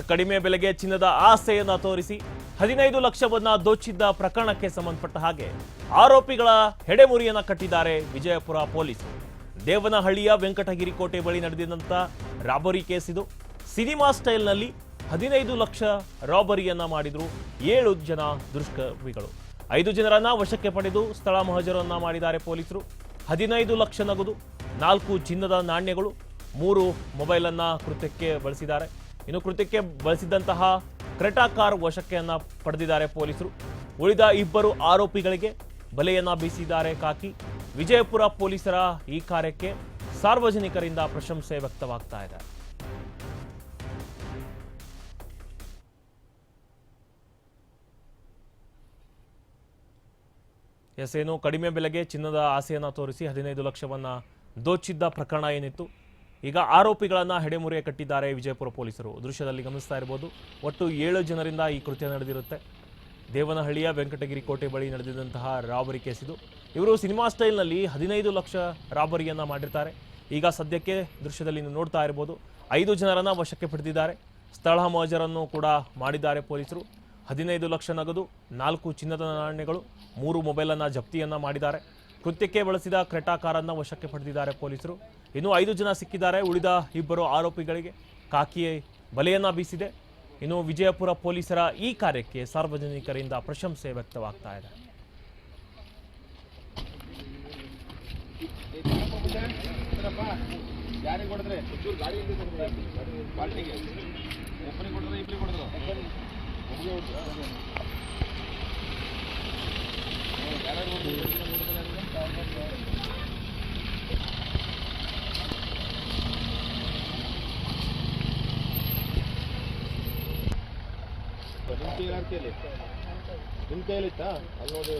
ಕಡಿಮೆ ಬೆಲೆಗೆ ಚಿನ್ನದ ಆಸೆಯನ್ನ ತೋರಿಸಿ 15 ಲಕ್ಷವನ್ನ ದೋಚಿದ್ದ ಪ್ರಕರಣಕ್ಕೆ ಸಂಬಂಧಪಟ್ಟ ಹಾಗೆ ಆರೋಪಿಗಳ ಹೆಡೆಮುರಿಯನ್ನ ಕಟ್ಟಿದ್ದಾರೆ ವಿಜಯಪುರ ಪೊಲೀಸರು. ದೇವನಹಳ್ಳಿಯ ವೆಂಕಟಗಿರಿ ಕೋಟೆ ಬಳಿ ನಡೆದಿದ್ದಂಥ ರಾಬರಿ ಕೇಸ್ ಇದು. ಸಿನಿಮಾ ಸ್ಟೈಲ್ನಲ್ಲಿ 15 ಲಕ್ಷ ರಾಬರಿಯನ್ನ ಮಾಡಿದ್ರು 7 ಜನ ದುಷ್ಕರ್ಮಿಗಳು. 5 ಜನರನ್ನ ವಶಕ್ಕೆ ಪಡೆದು ಸ್ಥಳ ಮಹಜರನ್ನ ಮಾಡಿದ್ದಾರೆ ಪೊಲೀಸರು. 15 ಲಕ್ಷ ನಗದು, 4 ಚಿನ್ನದ ನಾಣ್ಯಗಳು, 3 ಮೊಬೈಲ್ ಅನ್ನ ಕೃತ್ಯಕ್ಕೆ ಬಳಸಿದ್ದಾರೆ. ಇನ್ನು ಕೃತ್ಯಕ್ಕೆ ಬಳಸಿದಂತಹ ಕ್ರೆಟಾ ಕಾರ್ ವಶಕ್ಕೆಯನ್ನ ಪಡೆದಿದ್ದಾರೆ ಪೊಲೀಸರು. ಉಳಿದ 2 ಆರೋಪಿಗಳಿಗೆ ಬಲೆಯನ್ನ ಬೀಸಿದ್ದಾರೆ ಕಾಕಿ. ವಿಜಯಪುರ ಪೊಲೀಸರ ಈ ಕಾರ್ಯಕ್ಕೆ ಸಾರ್ವಜನಿಕರಿಂದ ಪ್ರಶಂಸೆ ವ್ಯಕ್ತವಾಗ್ತಾ ಇದೆ. ಏನು ಕಡಿಮೆ ಬೆಲೆಗೆ ಚಿನ್ನದ ಆಸೆಯನ್ನ ತೋರಿಸಿ 15 ಲಕ್ಷವನ್ನ ದೋಚಿದ್ದ ಪ್ರಕರಣ ಏನಿತ್ತು, ಈಗ ಆರೋಪಿಗಳನ್ನ ಹೆಡೆಮುರಿಯ ಕಟ್ಟಿದ್ದಾರೆ ವಿಜಯಪುರ ಪೊಲೀಸರು. ದೃಶ್ಯದಲ್ಲಿ ಗಮನಿಸ್ತಾ ಇರಬಹುದು. ಒಟ್ಟು 7 ಜನರಿಂದ ಈ ಕೃತ್ಯ ನಡೆದಿರುತ್ತೆ. ದೇವನಹಳ್ಳಿಯ ವೆಂಕಟಗಿರಿ ಕೋಟೆ ಬಳಿ ನಡೆದಿದ್ದಂತಹ ರಾಬರಿ ಕೇಸ್ ಇದು. ಇವರು ಸಿನಿಮಾ ಸ್ಟೈಲ್ನಲ್ಲಿ 15 ಲಕ್ಷ ರಾಬರಿಯನ್ನ ಮಾಡಿರ್ತಾರೆ. ಈಗ ಸದ್ಯಕ್ಕೆ ದೃಶ್ಯದಲ್ಲಿ ನೀವು ನೋಡ್ತಾ ಇರಬಹುದು, 5 ಜನರನ್ನ ವಶಕ್ಕೆ ಪಡೆದಿದ್ದಾರೆ. ಸ್ಥಳ ಮಹಜರನ್ನು ಕೂಡ ಮಾಡಿದ್ದಾರೆ ಪೊಲೀಸರು. 15 ಲಕ್ಷ ನಗದು, 4 ಚಿನ್ನದ ನಾಣ್ಯಗಳು, 3 ಮೊಬೈಲನ್ನು ಜಪ್ತಿಯನ್ನ ಮಾಡಿದ್ದಾರೆ. ಕೃತ್ಯಕ್ಕೆ ಬಳಸಿದ ಕ್ರೆಟಾ ಕಾರನ್ನ ವಶಕ್ಕೆ ಪಡೆದಿದ್ದಾರೆ ಪೊಲೀಸರು. ಇನ್ನು 5 ಜನ ಸಿಕ್ಕಿದ್ದಾರೆ. ಉಳಿದ 2 ಆರೋಪಿಗಳಿಗೆ ಕಾಕಿ ಬಲೆಯನ್ನ ಬೀಸಿದೆ. ಇನ್ನು ವಿಜಯಪುರ ಪೊಲೀಸರ ಈ ಕಾರ್ಯಕ್ಕೆ ಸಾರ್ವಜನಿಕರಿಂದ ಪ್ರಶಂಸೆ ವ್ಯಕ್ತವಾಗ್ತಾ ಇದೆ. ನಿಮ್ ಕೈಲಿತ್ತಾ ಅಲ್ಲಿ ನೋಡಿ.